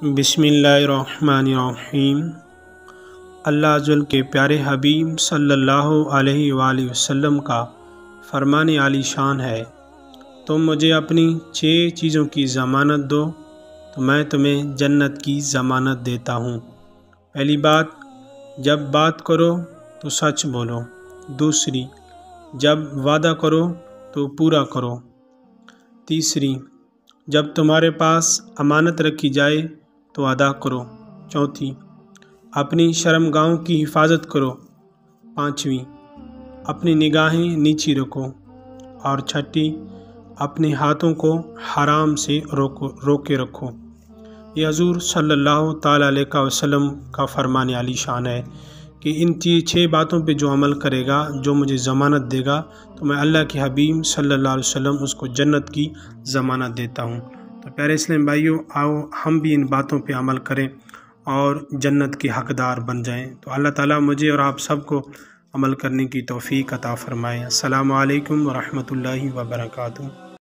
بسم اللہ الرحمن الرحیم۔ اللہ جل کے پیارے حبیب صلی اللہ علیہ وآلہ وسلم کا فرمان عالی شان ہے، تم مجھے اپنی 6 چیزوں کی ضمانت دو تو میں تمہیں جنت کی ضمانت دیتا ہوں۔ پہلی بات، جب بات کرو تو سچ بولو۔ دوسری، جب وعدہ کرو تو پورا کرو۔ تیسری، جب تمہارے پاس امانت رکھی جائے تو ادا کرو۔ چوتھی، اپنی شرمگاہوں کی حفاظت کرو۔ پانچویں، اپنی نگاہیں نیچی رکھو۔ اور چھٹی، اپنے ہاتھوں کو حرام سے روکے رکھو۔ یہ حضور صلی اللہ تعالیٰ علیہ وسلم کا فرمان عالی شان ہے کہ ان 6 باتوں پہ جو عمل کرے گا، جو مجھے ضمانت دے گا، تو میں اللہ کے حبیب صلی اللہ علیہ وسلم اس کو جنت کی ضمانت دیتا ہوں۔ تو پیارے اسلام بھائیوں، آؤ ہم بھی ان باتوں پہ عمل کریں اور جنت کے حقدار بن جائیں۔ تو اللہ تعالیٰ مجھے اور آپ سب کو عمل کرنے کی توفیق عطا فرمائے۔ السلام علیکم ورحمۃ اللہ وبرکاتہ۔